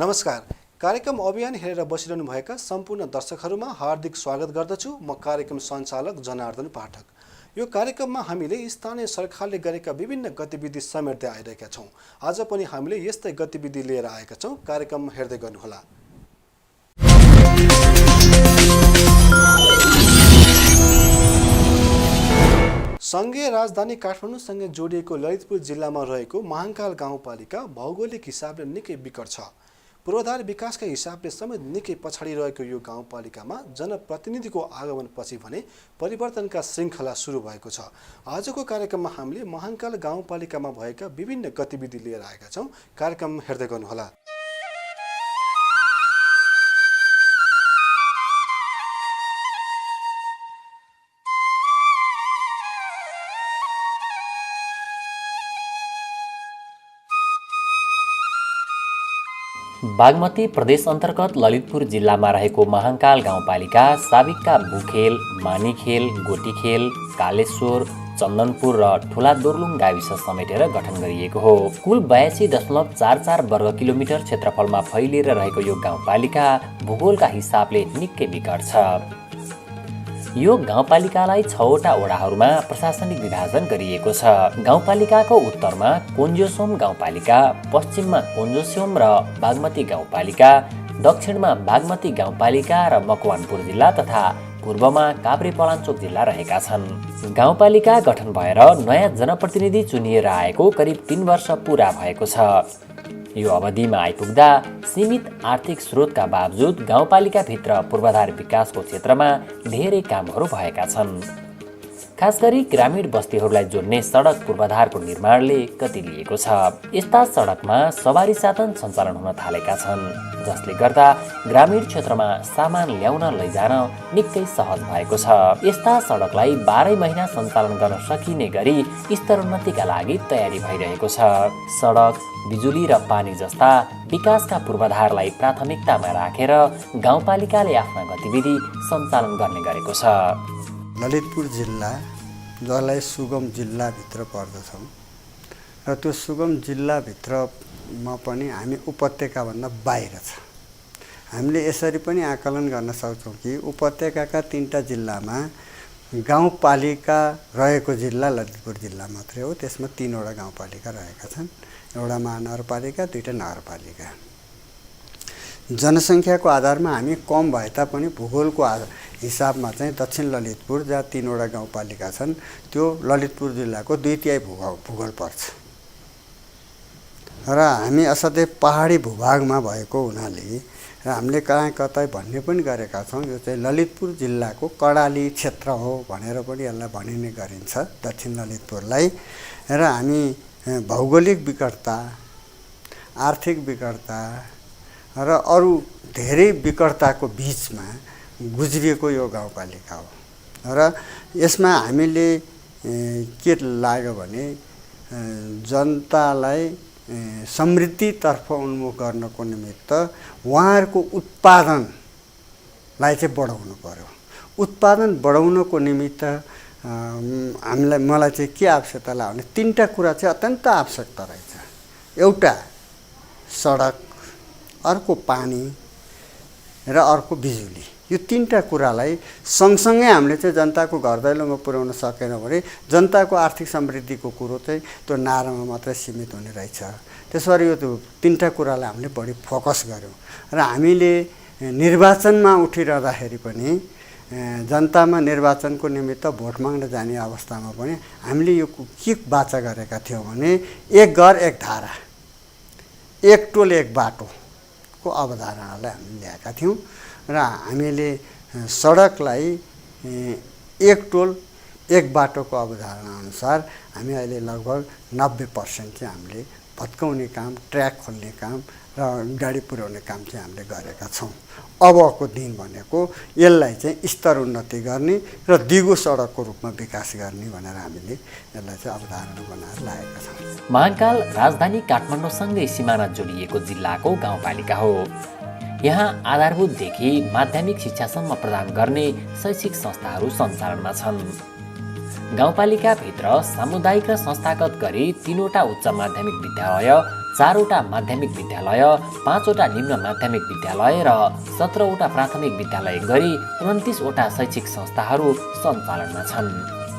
नमस्कार। कार्यक्रम अभियान हेरेर बसिरहनु भएका सम्पूर्ण दर्शकहरूमा हार्दिक स्वागत गर्दछु। म कार्यक्रम सञ्चालक जनार्दन पाठक। यो कार्यक्रममा हामीले स्थानीय सरकारले गरेका विभिन्न गतिविधि समेट्दै आइरहेका छौँ। आज पनि हामीले यस्तै गतिविधि लिएर आएका छौँ। कार्यक्रम हेर्दै गर्नुहोला। संघीय राजधानी काठमाडौँसँगै जोडिएको ललितपुर जिल्लामा रहेको महाङ्काल गाउँपालिका भौगोलिक हिसाबले निकै विकट छ। पूर्वाधार विकासका हिसाबले समेत निकै पछाडि रहेको यो गाउँपालिकामा जनप्रतिनिधिको आगमनपछि भने परिवर्तनका श्रृङ्खला सुरु भएको छ। आजको कार्यक्रममा हामीले महाङ्काल गाउँपालिकामा भएका विभिन्न गतिविधि लिएर आएका छौँ। कार्यक्रम हेर्दै गर्नुहोला। बागमती प्रदेश अन्तर्गत ललितपुर जिल्लामा रहेको महाङ्काल गाउँपालिका साबिकका बुखेल, मानिखेल, गोटीखेल, कालेश्वर, चन्दनपुर र ठुला दोर्लुङ गाविस समेटेर गठन गरिएको हो। कुल 82.44 वर्ग किलोमिटर क्षेत्रफलमा फैलिएर रहेको यो गाउँपालिका भूगोलका हिसाबले निकै विकट छ। यो गाउँपालिकालाई 6वटा वडाहरूमा प्रशासनिक विभाजन गरिएको छ। गाउँपालिकाको उत्तरमा कोन्जोसोम गाउँपालिका, पश्चिममा कोन्जोसोम र बागमती गाउँपालिका, दक्षिणमा बागमती गाउँपालिका र मकवानपुर जिल्ला तथा पूर्वमा काभ्रेपलाञ्चोक जिल्ला रहेका छन्। गाउँपालिका गठन भएर नयाँ जनप्रतिनिधि चुनिएर आएको करिब 3 वर्ष पुरा भएको छ। यो अवधिमा आइपुग्दा सीमित आर्थिक स्रोतका बावजुद गाउँपालिकाभित्र पूर्वाधार विकासको क्षेत्रमा धेरै कामहरू भएका छन्। खास गरी ग्रामीण बस्तीहरूलाई जोड्ने सडक पूर्वाधारको निर्माणले गति लिएको छ। यस्ता सडकमा सवारी साधन सञ्चालन हुन थालेका छन्, जसले गर्दा ग्रामीण क्षेत्रमा सामान ल्याउन लैजान निकै सहज भएको छ। यस्ता सडकलाई 12 महिना सञ्चालन गर्न सकिने गरी स्तरोन्नतिका लागि तयारी भइरहेको छ। सडक, बिजुली र पानी जस्ता विकासका पूर्वाधारलाई प्राथमिकतामा राखेर गाउँपालिकाले आफ्ना गतिविधि सञ्चालन गर्ने गरेको छ। ललितपुर जिल्ला जसलाई सुगम जिल्लाभित्र पर्दछौँ र त्यो सुगम जिल्लाभित्रमा पनि हामी उपत्यकाभन्दा बाहिर छ। हामीले यसरी पनि आकलन गर्न सक्छौँ कि उपत्यकाका 3टा जिल्लामा गाउँपालिका रहेको जिल्ला ललितपुर जिल्ला मात्रै हो। त्यसमा 3वटा गाउँपालिका रहेका छन्, एउटा महानगरपालिका, 2टा नगरपालिका। जनसङ्ख्याको आधारमा हामी कम भए तापनि भूगोलको हिसाबमा चाहिँ दक्षिण ललितपुर जहाँ 3वटा गाउँपालिका छन् त्यो ललितपुर जिल्लाको 2/3 भूगोल पर्छ र हामी असाध्यै पहाडी भूभागमा भएको हुनाले र हामीले कहाँ कतै भन्ने पनि गरेका छौँ। यो चाहिँ ललितपुर जिल्लाको कडाली क्षेत्र हो भनेर पनि यसलाई भनिने गरिन्छ दक्षिण ललितपुरलाई। र हामी भौगोलिक विकटता, आर्थिक विकटता र अरू धेरै विकटताको बिचमा गुज्रिएको यो गाउँपालिका हो। र यसमा हामीले के लाग्यो भने जनतालाई समृद्धितर्फ उन्मुख गर्नको निमित्त उहाँहरूको उत्पादनलाई चाहिँ बढाउनु पर्यो। उत्पादन बढाउनको निमित्त मलाई चाहिँ के आवश्यकता लाग्यो भने 3टा कुरा चाहिँ अत्यन्त आवश्यकता रहेछ। एउटा सडक, अर्को पानी र अर्को बिजुली। यो 3टा कुरालाई सँगसँगै हामीले चाहिँ जनताको घर दैलोमा पुर्याउन सकेन भने जनताको आर्थिक समृद्धिको कुरो चाहिँ त्यो नारामा मात्रै सीमित हुने रहेछ। त्यसरी यो 3टा कुरालाई हामीले बढी फोकस गऱ्यौँ र हामीले निर्वाचनमा उठिरहँदाखेरि पनि जनतामा निर्वाचनको निमित्त भोट माग्न जाने अवस्थामा पनि हामीले यो के वाचा गरेका थियौँ भने एक घर एक धारा, एक टोल एक बाटोको अवधारणालाई हामीले ल्याएका थियौँ र हामीले सडकलाई एक टोल एक बाटोको अवधारणा अनुसार हामी अहिले लगभग 90% चाहिँ हामीले भत्काउने काम, ट्र्याक खोल्ने काम र गाडी पुर्याउने काम चाहिँ हामीले गरेका छौँ। अबको दिन भनेको यसलाई चाहिँ स्तर उन्नति गर्ने र दिगो सडकको रूपमा विकास गर्ने भनेर हामीले यसलाई चाहिँ अवधारणा बनाएर लागेका छौँ। महाङ्काल राजधानी काठमाडौँसँगै सिमाना जोडिएको जिल्लाको गाउँपालिका हो। यहाँ आधारभूतदेखि माध्यमिक शिक्षासम्म प्रदान गर्ने शैक्षिक संस्थाहरू सञ्चालनमा छन्। गाउँपालिकाभित्र सामुदायिक र संस्थागत गरी 3वटा उच्च माध्यमिक विद्यालय, 4वटा माध्यमिक विद्यालय, 5वटा निम्न माध्यमिक विद्यालय र 17वटा प्राथमिक विद्यालय गरी 29वटा शैक्षिक संस्थाहरू सञ्चालनमा छन्।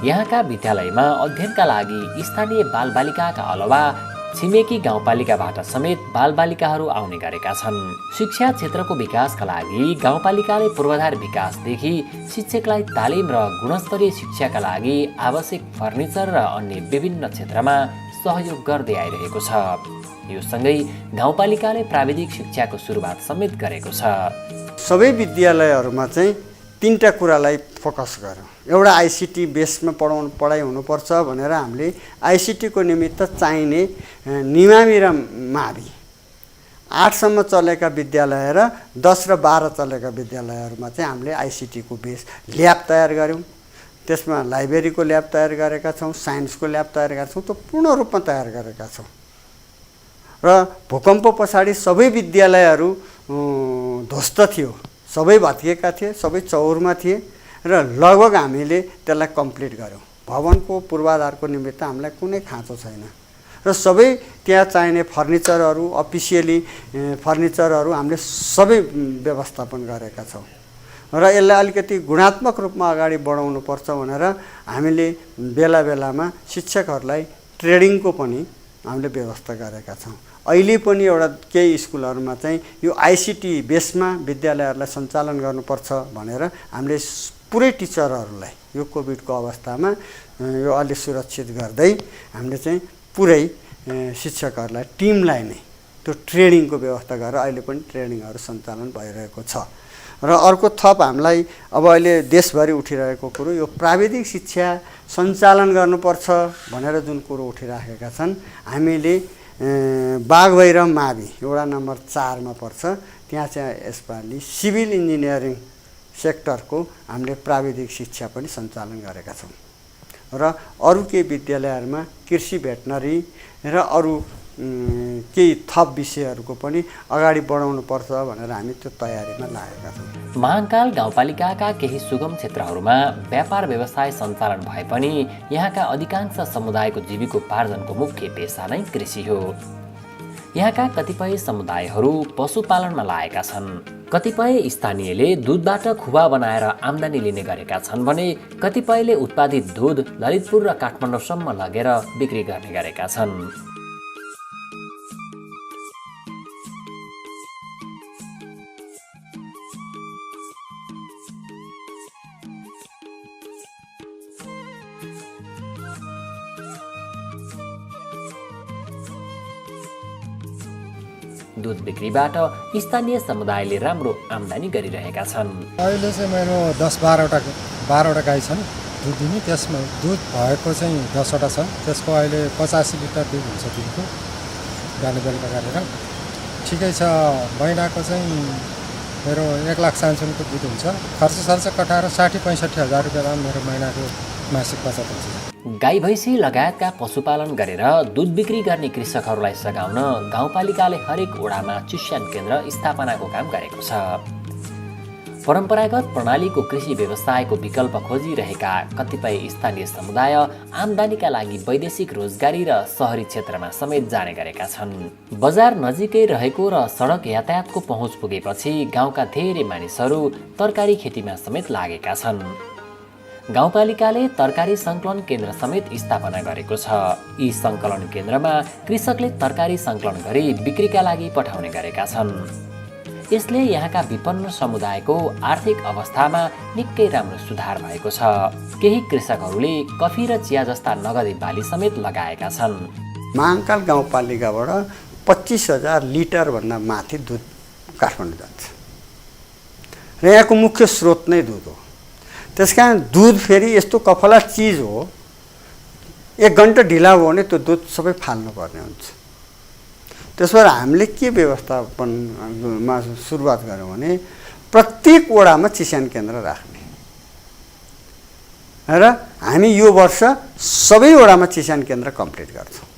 यहाँका विद्यालयमा अध्ययनका लागि स्थानीय बालबालिकाका अलावा छिमेकी गाउँपालिकाबाट समेत बालबालिकाहरू आउने गरेका छन्। शिक्षा क्षेत्रको विकासका लागि गाउँपालिकाले पूर्वाधार विकासदेखि शिक्षकलाई तालिम र गुणस्तरीय शिक्षाका लागि आवश्यक फर्निचर र अन्य विभिन्न क्षेत्रमा सहयोग गर्दै आइरहेको छ। यो सँगै गाउँपालिकाले प्राविधिक शिक्षाको सुरुवात समेत गरेको छ। सबै विद्यालयहरूमा चाहिँ 3टा कुरालाई फोकस गर्यो। एउटा आइसिटी बेसमा पढाइ हुनुपर्छ भनेर हामीले आइसिटीको निमित्त चाहिने निमावी र मावि 8सम्म चलेका विद्यालय र 10 र 12 चलेका विद्यालयहरूमा चाहिँ हामीले आइसिटीको बेस ल्याब तयार गऱ्यौँ। त्यसमा लाइब्रेरीको ल्याब तयार गरेका छौँ, साइन्सको ल्याब तयार गरेका छौँ, त्यो पूर्ण रूपमा तयार गरेका छौँ। र भूकम्प पछाडि सबै विद्यालयहरू ध्वस्त थियो, सबै भत्किएका थिए, सबै चौरमा थिए र लगभग हामीले त्यसलाई कम्प्लिट गऱ्यौँ। भवनको पूर्वाधारको निमित्त हामीलाई कुनै खाँचो छैन र सबै त्यहाँ चाहिने फर्निचरहरू, अफिसियली फर्निचरहरू हामीले सबै व्यवस्थापन गरेका छौँ र यसलाई अलिकति गुणात्मक रूपमा अगाडि बढाउनुपर्छ भनेर हामीले बेला बेलामा शिक्षकहरूलाई ट्रेनिङको पनि हामीले व्यवस्था गरेका छौँ। अहिले पनि एउटा केही स्कुलहरूमा चाहिँ यो आइसिटी बेसमा विद्यालयहरूलाई सञ्चालन गर्नुपर्छ भनेर हामीले पुरै टिचरहरूलाई यो कोभिडको अवस्थामा यो अलि सुरक्षित गर्दै हामीले चाहिँ पुरै शिक्षकहरूलाई टिमलाई नै त्यो ट्रेनिङको व्यवस्था गरेर अहिले पनि ट्रेनिङहरू सञ्चालन भइरहेको छ। र अर्को थप हामीलाई अब अहिले देशभरि उठिरहेको कुरो यो प्राविधिक शिक्षा सञ्चालन गर्नुपर्छ भनेर जुन कुरो उठिराखेका छन्, हामीले बागभैरव मावि वडा नम्बर 4मा पर्छ, त्यहाँ चाहिँ यसपालि सिभिल इन्जिनियरिङ सेक्टरको हामीले प्राविधिक शिक्षा पनि सञ्चालन गरेका छौँ र अरू केही विद्यालयहरूमा कृषि भेटनरी र अरू केही थप विषयहरूको पनि अगाडि बढाउनु पर्छ भनेर हामी त्यो तयारीमा लागेका छौँ। महाकाल गाउँपालिकाका केही सुगम क्षेत्रहरूमा व्यापार व्यवसाय सञ्चालन भए पनि यहाँका अधिकांश समुदायको जीविकोपार्जनको मुख्य पेसा नै कृषि हो। यहाँका कतिपय समुदायहरू पशुपालनमा लागेका छन्। कतिपय स्थानीयले दुधबाट खुवा बनाएर आम्दानी लिने गरेका छन् भने कतिपयले उत्पादित दुध ललितपुर र काठमाडौँसम्म लगेर बिक्री गर्ने गरेका छन्। दुध बिक्रीबाट स्थानीय समुदायले राम्रो आम्दानी गरिरहेका छन्। अहिले चाहिँ मेरो 12वटा गाई छन् दुध दिने। त्यसमा दुध भएको चाहिँ 10वटा छन्। त्यसको अहिले 85 लिटर दुध हुन्छ दिनको, बिहान बेलुका गरेर। ठिकै छ। महिनाको चाहिँ मेरो 1 लाख सानसुनको दुध हुन्छ। खर्च कटाएर 60-65 हजार रुपियाँ मेरो महिनाको मासिक बचत हुन्छ। गाई भैँसी लगायतका पशुपालन गरेर दुध बिक्री गर्ने कृषकहरूलाई सघाउन गाउँपालिकाले हरेक वडामा चिस्यान केन्द्र स्थापनाको काम गरेको छ। परम्परागत प्रणालीको कृषि व्यवसायको विकल्प खोजिरहेका कतिपय स्थानीय समुदाय आम्दानीका लागि वैदेशिक रोजगारी र सहरी क्षेत्रमा समेत जाने गरेका छन्। बजार नजिकै रहेको र सडक यातायातको पहुँच पुगेपछि गाउँका धेरै मानिसहरू तरकारी खेतीमा समेत लागेका छन्। गाउँपालिकाले तरकारी सङ्कलन केन्द्र समेत स्थापना गरेको छ। यी सङ्कलन केन्द्रमा कृषकले तरकारी सङ्कलन गरी बिक्रीका लागि पठाउने गरेका छन्। यसले यहाँका विपन्न समुदायको आर्थिक अवस्थामा निकै राम्रो सुधार भएको छ। केही कृषकहरूले कफी र चिया जस्ता नगदी बाली समेत लगाएका छन्। महाकाल गाउँपालिकाबाट 25,000 लिटरभन्दा माथि दुध काठमाडौँ जान्छ र यहाँको मुख्य स्रोत नै दुध हो। त्यसकारण दुध फेरि यस्तो कफला चिज हो, 1 घन्टा ढिला भयो भने त्यो दुध सबै फाल्नुपर्ने हुन्छ। त्यसबाट हामीले के व्यवस्थापनमा सुरुवात गऱ्यौँ भने प्रत्येक वडामा चिस्यान केन्द्र राख्ने र हामी यो वर्ष सबै वडामा चिस्यान केन्द्र कम्प्लिट गर्छौँ।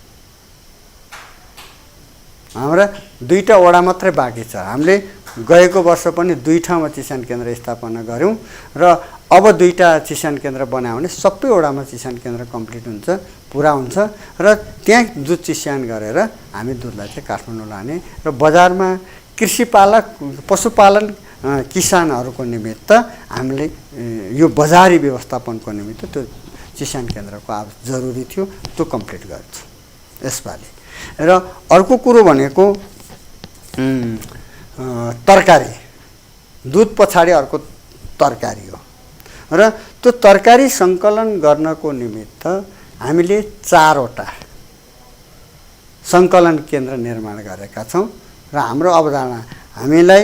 हाम्रा 2टा वडा मात्रै बाँकी छ। हामीले गएको वर्ष पनि 2 ठाउँमा चिस्यान केन्द्र स्थापना गऱ्यौँ र अब 2टा चिसान केन्द्र बनायो भने सबै वडामा चिसान केन्द्र कम्प्लिट हुन्छ, पुरा हुन्छ र त्यहाँ दुध चिस्यान गरेर हामी दुधलाई चाहिँ काठमाडौँ लाने र बजारमा कृषिपालक पशुपालन किसानहरूको निमित्त हामीले यो बजारी व्यवस्थापनको निमित्त त्यो चिसान केन्द्रको जरुरी थियो, त्यो कम्प्लिट गर्छ यसपालि। र अर्को कुरो भनेको तरकारी, दुध पछाडि अर्को तरकारी हो र त्यो तरकारी सङ्कलन गर्नको निमित्त हामीले 4वटा सङ्कलन केन्द्र निर्माण गरेका छौँ र हाम्रो अवधारणा हामीलाई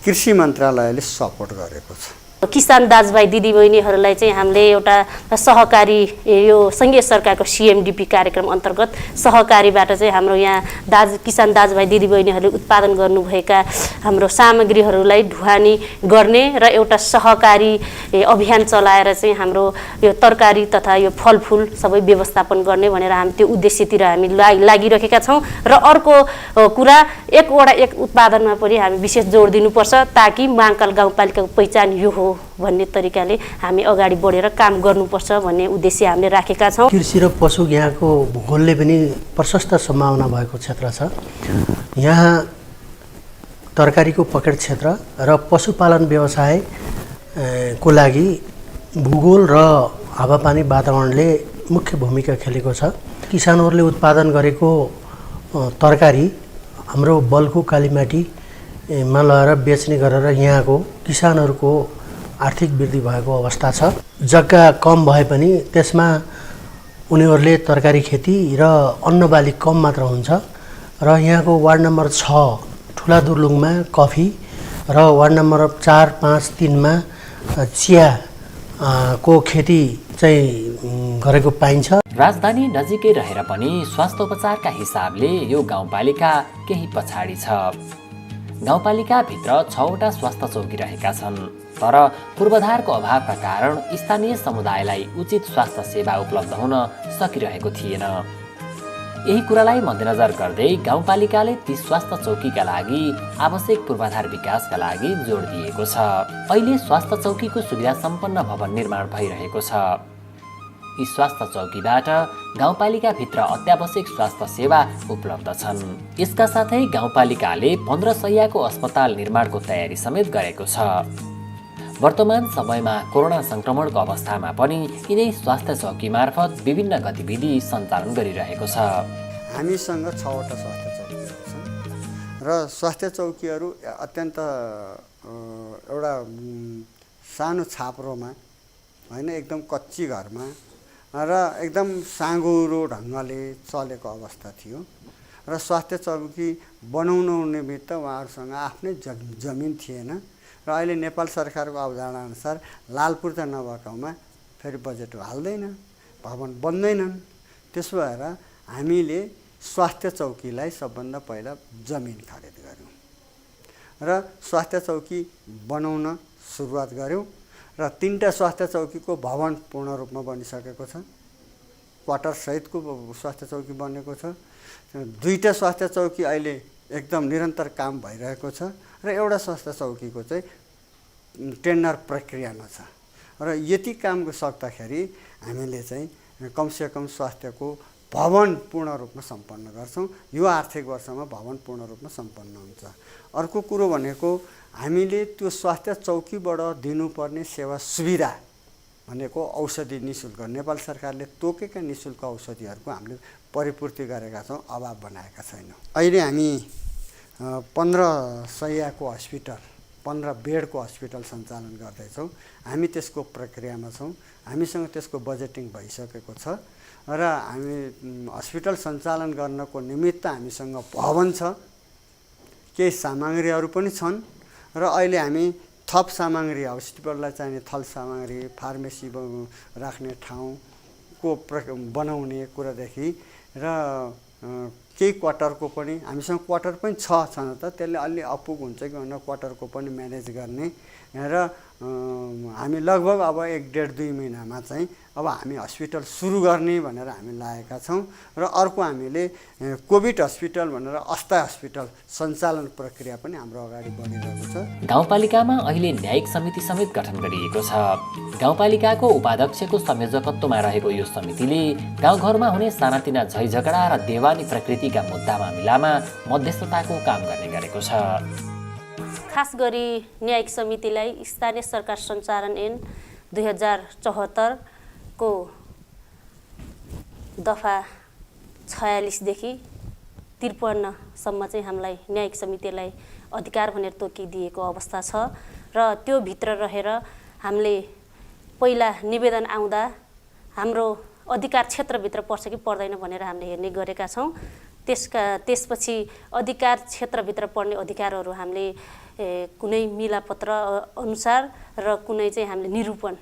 कृषि मन्त्रालयले सपोर्ट गरेको छ। किसान दाजुभाइ दिदीबहिनीहरूलाई चाहिँ हामीले एउटा सहकारी यो सङ्घीय सरकारको CMDP कार्यक्रम अन्तर्गत सहकारीबाट चाहिँ हाम्रो यहाँ किसान दाजुभाइ दिदीबहिनीहरूले उत्पादन गर्नुभएका हाम्रो सामग्रीहरूलाई ढुवानी गर्ने र एउटा सहकारी अभियान चलाएर चाहिँ हाम्रो यो तरकारी तथा यो फलफुल सबै व्यवस्थापन गर्ने भनेर हामी त्यो उद्देश्यतिर हामी लागिरहेका छौँ। र अर्को कुरा एक वडा एक उत्पादनमा पनि हामी विशेष जोड दिनुपर्छ ताकि महाकाल गाउँपालिकाको पहिचान यो हो भन्ने तरिकाले हामी अगाडि बढेर काम गर्नुपर्छ भन्ने उद्देश्य हामीले राखेका छौँ। कृषि र पशु यहाँको भूगोलले पनि प्रशस्त सम्भावना भएको क्षेत्र छ। यहाँ तरकारीको पकेट क्षेत्र र पशुपालन व्यवसाय को लागि भूगोल र हावापानी वातावरणले मुख्य भूमिका खेलेको छ। किसानहरूले उत्पादन गरेको तरकारी हाम्रो बल्खु कालीमाटीमा लगेर बेच्ने गरेर यहाँको किसानहरूको आर्थिक वृद्धि भएको अवस्था छ। जग्गा कम भए पनि त्यसमा उनीहरूले तरकारी खेती र अन्नबाली कम मात्र हुन्छ र यहाँको वार्ड नम्बर 6 ठुला दुर्लुङमा कफी र वार्ड नम्बर 4, 5, 3 मा चिया को खेती चाहिँ गरेको पाइन्छ। राजधानी नजिकै रहेर पनि स्वास्थ्योपचारका हिसाबले यो गाउँपालिका केही पछाडि छ। गाउँपालिकाभित्र 6वटा स्वास्थ्य चौकी रहेका छन्, तर पूर्वाधारको अभावका कारण स्थानीय समुदायलाई उचित स्वास्थ्य सेवा उपलब्ध हुन सकिरहेको थिएन। यही कुरालाई मध्यनजर गर्दै गाउँपालिकाले ती स्वास्थ्य चौकीका लागि आवश्यक पूर्वाधार विकासका लागि जोड दिएको छ। अहिले स्वास्थ्य चौकीको सुविधा सम्पन्न भवन निर्माण भइरहेको छ। यी स्वास्थ्य चौकीबाट गाउँपालिकाभित्र अत्यावश्यक स्वास्थ्य सेवा उपलब्ध छन्। यसका साथै गाउँपालिकाले 15 शय्याको अस्पताल निर्माणको तयारी समेत गरेको छ। वर्तमान समयमा कोरोना संक्रमणको अवस्थामा पनि यिनै स्वास्थ्य चौकी मार्फत विभिन्न गतिविधि सञ्चालन गरिरहेको छ। हामीसँग 6वटा स्वास्थ्य चौकीहरू छन् र स्वास्थ्य चौकीहरू अत्यन्त एउटा सानो छाप्रोमा होइन, एकदम कच्ची घरमा र एकदम साँगुरो ढङ्गले चलेको अवस्था थियो र स्वास्थ्य चौकी बनाउन निमित्त उहाँहरूसँग आफ्नै जमिन थिएन र अहिले नेपाल सरकारको अवधारणा अनुसार लालपुर त नभएकोमा फेरि बजेट हाल्दैन, भवन बन्दैनन्। त्यसो भएर हामीले स्वास्थ्य चौकीलाई सबभन्दा पहिला जमिन खरिद गऱ्यौँ र स्वास्थ्य चौकी बनाउन सुरुवात गऱ्यौँ र 3टा स्वास्थ्य चौकीको भवन पूर्ण रूपमा बनिसकेको छ। क्वार्टर सहितको स्वास्थ्य चौकी बनेको छ। 2टा स्वास्थ्य चौकी अहिले एकदम निरन्तर काम भइरहेको छ र एउटा स्वास्थ्य चौकीको चाहिँ टेन्डर प्रक्रियामा छ र यति काम सक्दाखेरि हामीले चाहिँ कमसेकम स्वास्थ्यको भवन पूर्ण रूपमा सम्पन्न गर्छौँ। यो आर्थिक वर्षमा भवन पूर्ण रूपमा सम्पन्न हुन्छ। अर्को कुरो भनेको हामीले त्यो स्वास्थ्य चौकीबाट दिनुपर्ने सेवा सुविधा भनेको औषधि निःशुल्क, नेपाल सरकारले तोकेका निःशुल्क औषधिहरूको हामीले परिपूर्ति गरेका छौँ, अभाव बनाएका छैनौँ। अहिले हामी 15 शय्याको हस्पिटल, 15 बेडको हस्पिटल सञ्चालन गर्दैछौँ। हामी त्यसको प्रक्रियामा छौँ। हामीसँग त्यसको बजेटिङ भइसकेको छ र हामी हस्पिटल सञ्चालन गर्नको निमित्त हामीसँग भवन छ, केही सामग्रीहरू पनि छन् र अहिले हामी थप सामग्री, हस्पिटललाई चाहिने थल सामग्री, फार्मेसी राख्ने ठाउँको बनाउने कुरादेखि र केही क्वार्टरको पनि हामीसँग क्वार्टर पनि छन त त्यसले अलि अपुग हुन्छ कि भनेर क्वार्टरको पनि म्यानेज गर्ने र हामी लगभग अब 1.5-2 महिनामा चाहिँ अब हामी हस्पिटल सुरु गर्ने भनेर हामी लागेका छौँ र अर्को हामीले कोभिड हस्पिटल भनेर अस्थायी हस्पिटल सञ्चालन प्रक्रिया पनि हाम्रो अगाडि बढिरहेको छ। गाउँपालिकामा अहिले न्यायिक समिति समेत गठन गरिएको छ। गाउँपालिकाको उपाध्यक्षको संयोजकत्वमा रहेको यो समितिले गाउँघरमा हुने सानातिना झैझगडा र देवानी प्रकृतिका मुद्दा मामिलामा मध्यस्थताको काम गर्ने गरेको छ। खास गरी न्यायिक समितिलाई स्थानीय सरकार सञ्चालन ऐन 2074 को दफा 46 देखि 53 सम्म चाहिँ हामीलाई न्यायिक समितिलाई अधिकार भनेर तोकिदिएको अवस्था छ र त्यो भित्र रहेर हामीले पहिला निवेदन आउँदा हाम्रो अधिकार क्षेत्रभित्र पर्छ कि पर्दैन भनेर हामीले हेर्ने गरेका छौँ। त्यसपछि अधिकार क्षेत्रभित्र पर्ने अधिकारहरू हामीले कुनै मिलापत्र अनुसार र कुनै चाहिँ हामीले निरूपण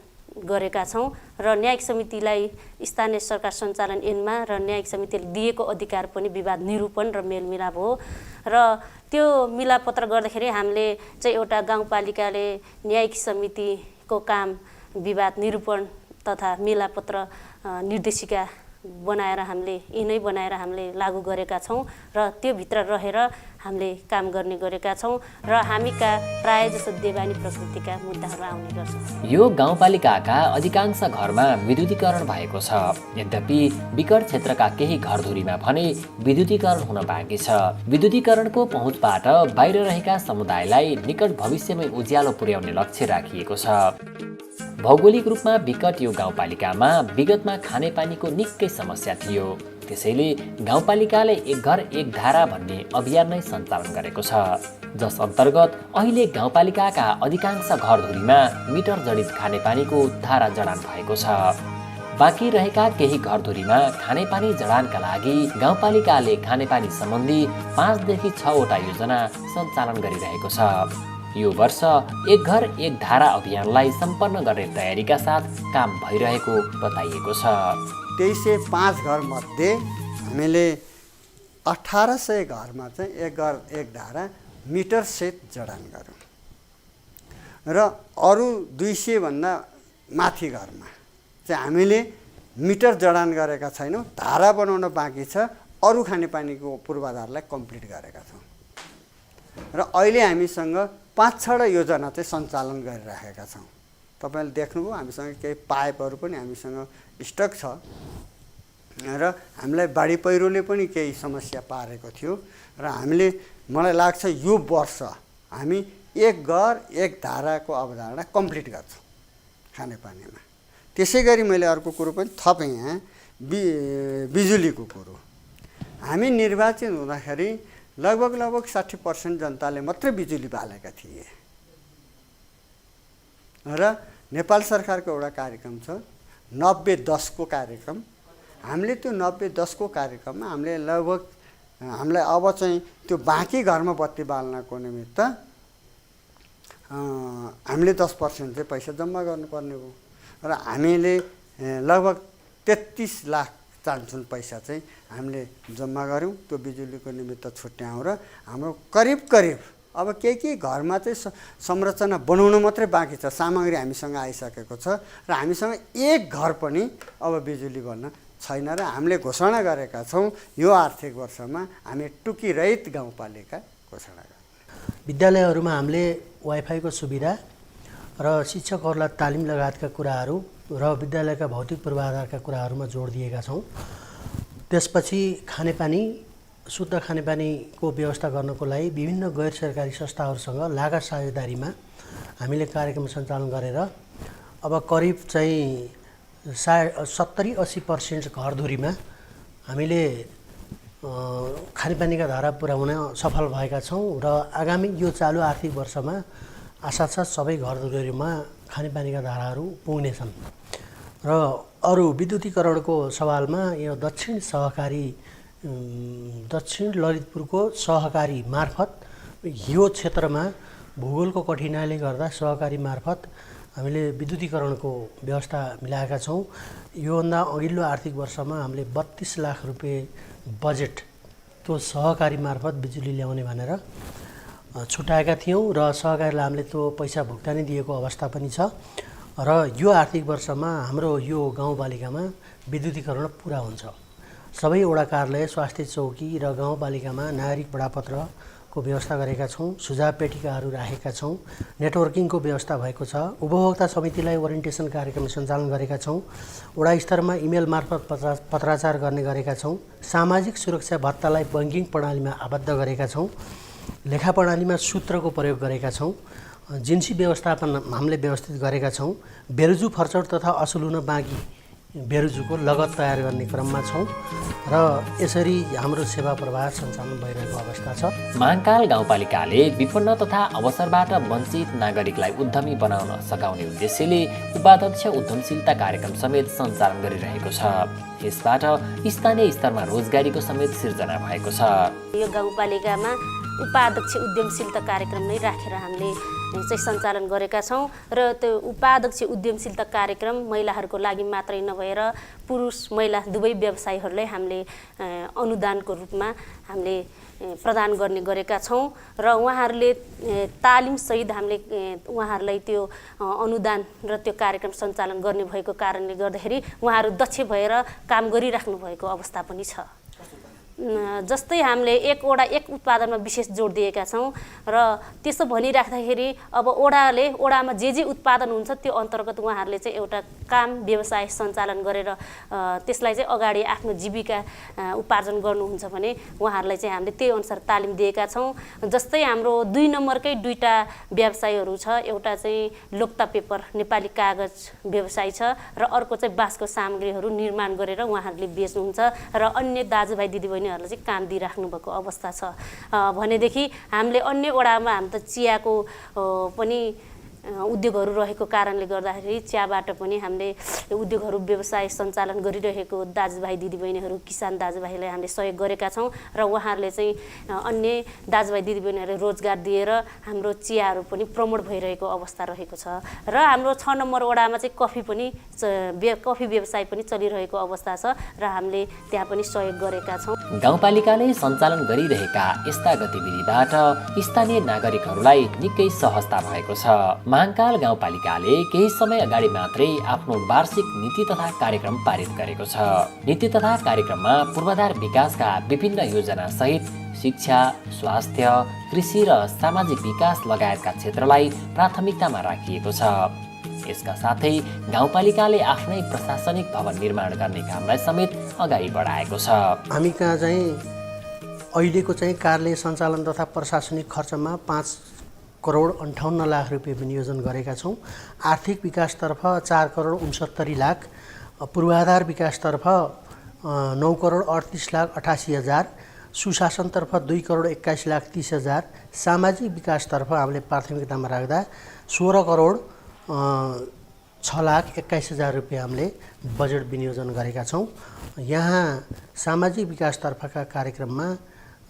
गरेका छौँ र न्यायिक समितिलाई स्थानीय सरकार सञ्चालन ऐनमा र न्यायिक समितिले दिएको अधिकार पनि विवाद निरूपण र मेलमिलाप हो र त्यो मिलापत्र गर्दाखेरि हामीले चाहिँ एउटा गाउँपालिकाले न्यायिक समितिको काम विवाद निरूपण तथा मिलापत्र निर्देशिका बनाएर हामीले यिनै बनाएर हामीले लागू गरेका छौँ र त्यो भित्र रहेर हामीले काम गर्ने गरेका छौँ र हामीका प्राय जसो देवानी प्रकृतिका मुद्दाहरू आउने गर्छ। यो गाउँपालिकाका अधिकांश घरमा विद्युतीकरण भएको छ। यद्यपि विकट क्षेत्रका केही घरधुरीमा भने विद्युतीकरण हुन बाँकी छ। विद्युतीकरणको पहुँचबाट बाहिर रहेका समुदायलाई निकट भविष्यमै उज्यालो पुर्याउने लक्ष्य राखिएको छ। भौगोलिक रूपमा विकट यो गाउँपालिकामा विगतमा खानेपानीको निकै समस्या थियो। त्यसैले गाउँपालिकाले एक घर एक धारा भन्ने अभियान नै सञ्चालन गरेको छ, जस अन्तर्गत अहिले गाउँपालिकाका अधिकांश घरधुरीमा मिटर जडित खानेपानीको धारा जडान भएको छ। बाँकी रहेका केही घरधुरीमा खानेपानी जडानका लागि गाउँपालिकाले खानेपानी सम्बन्धी 5 देखि 6 वटा योजना सञ्चालन गरिरहेको छ। यो वर्ष एक घर एक धारा अभियानलाई सम्पन्न गर्ने तयारीका साथ काम भइरहेको बताइएको छ। 2305 घर मध्ये हामीले 1800 घरमा चाहिँ एक घर एक धारा मिटर सहित जडान गऱ्यौँ र अरू 200 भन्दा माथि घरमा चाहिँ हामीले मिटर जडान गरेका छैनौँ। धारा बनाउन बाँकी छ। अरू खानेपानीको पूर्वाधारलाई कम्प्लिट गरेका छौँ र अहिले हामीसँग 5-6 योजना चाहिँ सञ्चालन गरिराखेका छौँ। तपाईँले देख्नुभयो हामीसँग केही पाइपहरू पनि हामीसँग स्टक छ र हामीलाई बाढी पहिरोले पनि केही समस्या पारेको थियो र हामीले मलाई लाग्छ यो वर्ष हामी एक घर एक धाराको अवधारणा कम्प्लिट गर्छौँ खानेपानीमा। त्यसै गरी मैले अर्को कुरो पनि थपेँ यहाँ बिजुलीको कुरो। हामी निर्वाचित हुँदाखेरि लगभग 60% जनताले मात्रै बिजुली बालेका थिए र नेपाल सरकारको एउटा कार्यक्रम छ 90-10 को कार्यक्रम। हामीले त्यो 90-10 को कार्यक्रममा हामीले लगभग हामीलाई अब चाहिँ त्यो बाँकी घरमा बत्ती बाल्नको निमित्त हामीले 10% चाहिँ पैसा जम्मा गर्नुपर्ने हो र हामीले लगभग 33 लाख चान्सुन पैसा चाहिँ हामीले जम्मा गऱ्यौँ त्यो बिजुलीको निमित्त छुट्यायौँ र हाम्रो करिब अब केही घरमा चाहिँ संरचना बनाउनु मात्रै बाँकी छ। सामग्री हामीसँग आइसकेको छ र हामीसँग एक घर पनि अब बिजुली बन्न छैन र हामीले घोषणा गरेका छौँ यो आर्थिक वर्षमा हामी टुकीरहित गाउँपालिका घोषणा गर्छौँ। विद्यालयहरूमा हामीले वाइफाईको सुविधा र शिक्षकहरूलाई तालिम लगायतका कुराहरू र विद्यालयका भौतिक पूर्वाधारका कुराहरूमा जोड दिएका छौँ। त्यसपछि खानेपानी शुद्ध खानेपानीको व्यवस्था गर्नको लागि विभिन्न गैर सरकारी संस्थाहरूसँग लागत साझेदारीमा हामीले कार्यक्रम सञ्चालन गरेर अब करिब चाहिँ 70-80% घरधुरीमा हामीले खानेपानीका धारा पुर्याउन सफल भएका छौँ र आगामी यो चालु आर्थिक वर्षमा आशा छ सबै घरधुरीमा खानेपानीका धाराहरू पुग्नेछन्। र अरू विद्युतीकरणको सवालमा यो दक्षिण ललितपुरको सहकारी मार्फत यो क्षेत्रमा भूगोलको कठिनाइले गर्दा सहकारी मार्फत हामीले विद्युतीकरणको व्यवस्था मिलाएका छौँ। योभन्दा अघिल्लो आर्थिक वर्षमा हामीले 32 लाख रुपियाँ बजेट त्यो सहकारी मार्फत बिजुली ल्याउने भनेर छुट्याएका थियौँ र सहकारीलाई हामीले त्यो पैसा भुक्तानी दिएको अवस्था पनि छ र यो आर्थिक वर्षमा हाम्रो यो गाउँपालिकामा विद्युतीकरण पुरा हुन्छ। सबै वडा कार्यालय, स्वास्थ्य चौकी र गाउँपालिकामा नागरिक बडापत्रको व्यवस्था गरेका छौँ, सुझाव पेटिकाहरू राखेका छौँ, नेटवर्किङको व्यवस्था भएको छ, उपभोक्ता समितिलाई ओरिएन्टेसन कार्यक्रम सञ्चालन गरेका छौँ, वडा स्तरमा इमेल मार्फत पत्राचार गर्ने गरेका छौँ, सामाजिक सुरक्षा भत्तालाई बैङ्किङ प्रणालीमा आबद्ध गरेका छौँ, लेखा प्रणालीमा सूत्रको प्रयोग गरेका छौँ, जिन्सी व्यवस्थापन हामीले व्यवस्थित गरेका छौँ, बेरुजु फर्चौट तथा असुल हुन बाँकी बेरुजुको लगत तयार गर्ने क्रममा छौँ र यसरी हाम्रो सेवा प्रवाह सञ्चालन भइरहेको अवस्था छ। महाकाल गाउँपालिकाले विपन्न तथा अवसरबाट वञ्चित नागरिकलाई उद्यमी बनाउन सघाउने उद्देश्यले उपाध्यक्ष उद्यमशीलता कार्यक्रम समेत सञ्चालन गरिरहेको छ। यसबाट स्थानीय स्तरमा रोजगारीको समेत सिर्जना भएको छ। यो गाउँपालिकामा उपाध्यक्ष उद्यमशीलता कार्यक्रम नै राखेर हामीले चाहिँ सञ्चालन गरेका छौँ र त्यो उपाध्यक्ष उद्यमशीलता कार्यक्रम महिलाहरूको लागि मात्रै नभएर पुरुष महिला दुवै व्यवसायीहरूलाई हामीले अनुदानको रूपमा हामीले प्रदान गर्ने गरेका छौँ र उहाँहरूले तालिमसहित हामीले उहाँहरूलाई त्यो अनुदान र त्यो कार्यक्रम सञ्चालन गर्ने भएको कारणले गर्दाखेरि उहाँहरू दक्ष भएर काम गरिराख्नु भएको अवस्था पनि छ। जस्तै हामीले एक उत्पादनमा विशेष जोड दिएका छौँ र त्यसो भनिराख्दाखेरि अब ओडामा जे उत्पादन हुन्छ त्यो अन्तर्गत उहाँहरूले चाहिँ एउटा काम व्यवसाय सञ्चालन गरेर त्यसलाई चाहिँ अगाडि आफ्नो जीविका उपार्जन गर्नुहुन्छ भने उहाँहरूलाई चाहिँ हामीले त्यही अनुसार तालिम दिएका छौँ। जस्तै हाम्रो 2 नम्बरकै 2टा व्यवसायहरू छ, एउटा चाहिँ लोक्ता पेपर नेपाली कागज व्यवसाय छ र अर्को चाहिँ बाँसको सामग्रीहरू निर्माण गरेर उहाँहरूले बेच्नुहुन्छ र अन्य दाजुभाइ दिदीबहिनीहरूलाई चाहिँ काम दिइराख्नु भएको अवस्था छ। भनेदेखि हामीले अन्य वडामा हामी त चियाको पनि उद्योगहरू रहेको कारणले गर्दाखेरि चियाबाट पनि हामीले उद्योगहरू व्यवसाय सञ्चालन गरिरहेको दाजुभाइ दिदीबहिनीहरू किसान दाजुभाइलाई हामीले सहयोग गरेका छौँ र उहाँहरूले चाहिँ अन्य दाजुभाइ दिदीबहिनीहरूले रोजगार दिएर हाम्रो चियाहरू पनि प्रमोट भइरहेको अवस्था रहेको छ र हाम्रो 6 नम्बर वडामा चाहिँ कफी व्यवसाय पनि चलिरहेको अवस्था छ र हामीले त्यहाँ पनि सहयोग गरेका छौँ। गाउँपालिकाले सञ्चालन गरिरहेका यस्ता गतिविधिबाट स्थानीय नागरिकहरूलाई निकै सहजता भएको छ। महाकाल गाउँपालिकाले केही समय अगाडि मात्रै आफ्नो वार्षिक नीति तथा कार्यक्रम पारित गरेको छ। नीति तथा कार्यक्रममा पूर्वाधार विकासका विभिन्न योजना सहित शिक्षा, स्वास्थ्य, कृषि र सामाजिक विकास लगायतका क्षेत्रलाई प्राथमिकतामा राखिएको छ। यसका साथै गाउँपालिकाले आफ्नै प्रशासनिक भवन निर्माण गर्ने कामलाई समेत अगाडि बढाएको छ। हामी कहाँ चाहिँ अहिलेको चाहिँ कार्यालय सञ्चालन तथा प्रशासनिक खर्चमा 5,58,00,000 रुपियाँ विनियोजन गरेका छौँ। आर्थिक विकासतर्फ 4,69,60,00,000, पूर्वाधार विकासतर्फ 9,38,88,000, सुशासनतर्फ 2,21,30,000, सामाजिक विकासतर्फ हामीले प्राथमिकतामा राख्दा 16,06,21,000 रुपियाँ हामीले बजेट विनियोजन गरेका छौँ। यहाँ सामाजिक विकासतर्फका कार्यक्रममा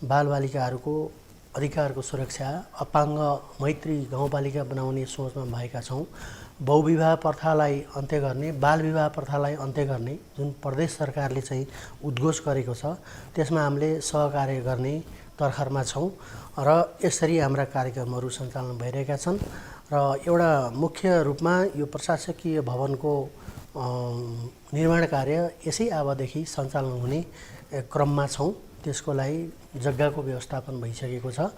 बालबालिकाहरूको अधिकारको सुरक्षा, अपाङ्ग मैत्री गाउँपालिका बनाउने सोचमा भएका छौँ। बहुविवाह प्रथालाई अन्त्य गर्ने, बालविवाह प्रथालाई अन्त्य गर्ने जुन प्रदेश सरकारले चाहिँ उद्घोष गरेको छ त्यसमा हामीले सहकार्य गर्ने तर्खरमा छौँ र यसरी हाम्रा कार्यक्रमहरू सञ्चालन भइरहेका छन् र एउटा मुख्य रूपमा यो प्रशासकीय भवनको निर्माण कार्य यसै अवधिदेखि सञ्चालन हुने क्रममा छौँ। त्यसको लागि जग्गाको व्यवस्थापन भइसकेको छ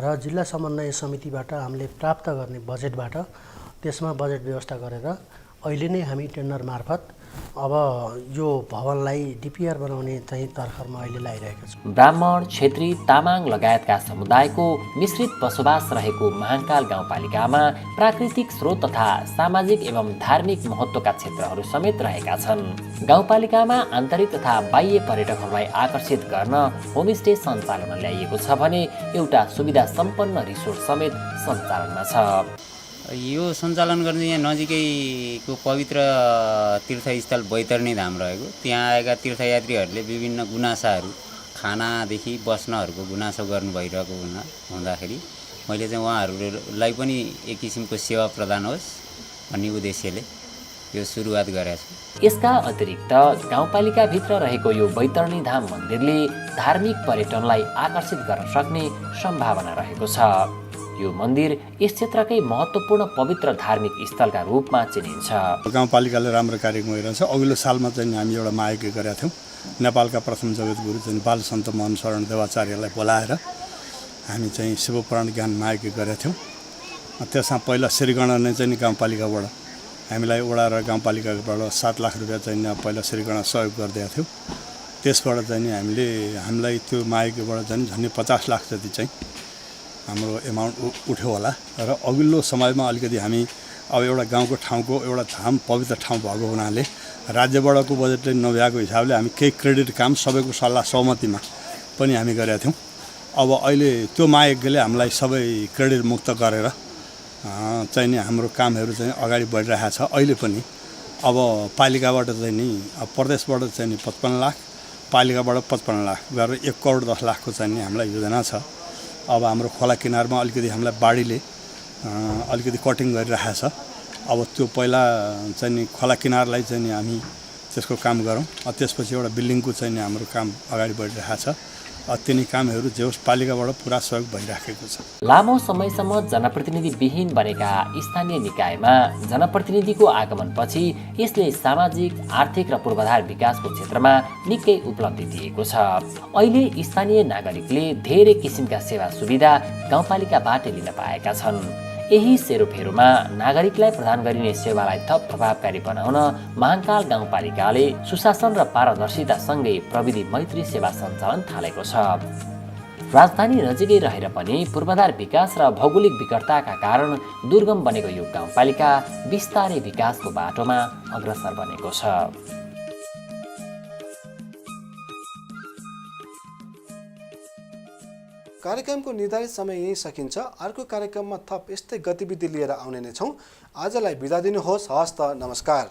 र जिल्ला समन्वय समितिबाट हामीले प्राप्त गर्ने बजेटबाट त्यसमा बजेट व्यवस्था गरेर अहिले नै हामी टेन्डर मार्फत अब यो भवनलाई डिपिआर बनाउने चाहिँ तर्खरमा अहिले लागिरहेको छ। ब्राह्मण, क्षेत्री, तामाङ लगायतका समुदायको मिश्रित बसोबास रहेको महाकाल गाउँपालिकामा प्राकृतिक स्रोत तथा सामाजिक एवं धार्मिक महत्त्वका क्षेत्रहरू समेत रहेका छन्। गाउँपालिकामा आन्तरिक तथा बाह्य पर्यटकहरूलाई आकर्षित गर्न होमस्टे सञ्चालनमा ल्याइएको छ भने एउटा सुविधा सम्पन्न रिसोर्ट समेत सञ्चालनमा छ। यो सञ्चालन गर्ने यहाँ नजिकैको पवित्र तीर्थस्थल बैतरणी धाम रहेको, त्यहाँ आएका तीर्थयात्रीहरूले विभिन्न गुनासाहरू, खानादेखि बस्नहरूको गुनासो गर्नु भइरहेको हुँदाखेरि मैले चाहिँ उहाँहरूलाई पनि एक किसिमको सेवा प्रदान होस् भन्ने उद्देश्यले यो सुरुवात गरेको छु। यसका अतिरिक्त गाउँपालिकाभित्र रहेको यो बैतरणी धाम मन्दिरले धार्मिक पर्यटनलाई आकर्षित गर्न सक्ने सम्भावना रहेको छ। यो मन्दिर यस क्षेत्रकै महत्त्वपूर्ण पवित्र धार्मिक स्थलका रूपमा चिनिन्छ। गाउँपालिकाले राम्रो कार्य गरिरहेछ। अघिल्लो सालमा चाहिँ हामी एउटा महायज्ञ गरेका थियौँ। नेपालका प्रथम जगतगुरु चाहिँ बालसन्त मोहन शरण देवाचार्यलाई बोलाएर हामी चाहिँ शिवपुराण ज्ञान महायज्ञ गरेका थियौँ। त्यसमा पहिला श्रीगणा नै चाहिँ गाउँपालिकाबाट हामीलाई वडा र गाउँपालिकाबाट 7 लाख रुपियाँ चाहिँ पहिला श्रीगणा सहयोग गरिदिएको थियो। त्यसबाट चाहिँ हामीलाई त्यो महायज्ञबाट चाहिँ झन्डै 50 लाख जति चाहिँ हाम्रो एमाउन्ट उठ्यो होला। र अघिल्लो समयमा अलिकति हामी अब एउटा गाउँको ठाउँको एउटा धाम पवित्र ठाउँ भएको हुनाले राज्यबाटको बजेटले नभ्याएको हिसाबले हामी केही क्रेडिट काम सबैको सल्लाह सहमतिमा पनि हामी गरेका थियौँ। अब अहिले त्यो महायज्ञले हामीलाई सबै क्रेडिट मुक्त गरेर चाहिँ नि हाम्रो कामहरू चाहिँ अगाडि बढिरहेको छ। अहिले पनि अब पालिकाबाट चाहिँ नि प्रदेशबाट चाहिँ नि 55 लाख, पालिकाबाट 55 लाख गरेर 1 करोड 10 लाखको चाहिँ नि हामीलाई योजना छ। अब हाम्रो खोला किनारमा अलिकति हामीलाई बाढीले अलिकति कटिङ गरिरहेको छ। अब त्यो पहिला चाहिँ नि खोला किनारलाई चाहिँ नि हामी त्यसको काम गरौँ। त्यसपछि एउटा बिल्डिङको चाहिँ नि हाम्रो काम अगाडि बढिरहेको छ। तिनी कामहरू जे होस् पालिकाबाट पुरा सहयोग भइराखेको छ। लामो समयसम्म जनप्रतिनिधि विहीन बनेका स्थानीय निकायमा जनप्रतिनिधिको आगमनपछि यसले सामाजिक, आर्थिक र पूर्वाधार विकासको क्षेत्रमा निकै उपलब्धि दिएको छ। अहिले स्थानीय नागरिकले धेरै किसिमका सेवा सुविधा गाउँपालिकाबाट लिन पाएका छन्। यही सेरोफेरोमा नागरिकलाई प्रदान गरिने सेवालाई थप प्रभावकारी बनाउन महाङ्काल गाउँपालिकाले सुशासन र पारदर्शितासँगै प्रविधि मैत्री सेवा सञ्चालन थालेको छ। राजधानी नजिकै रहेर पनि पूर्वाधार विकास र भौगोलिक विकटताका कारण दुर्गम बनेको यो गाउँपालिका बिस्तारै विकासको बाटोमा अग्रसर बनेको छ। कार्यक्रमको निर्धारित समय यही सकिन्छ। अर्को कार्यक्रममा थप यस्तै गतिविधि लिएर आउने नै छौँ। आजलाई बिदा दिनुहोस्। हवस् त, नमस्कार।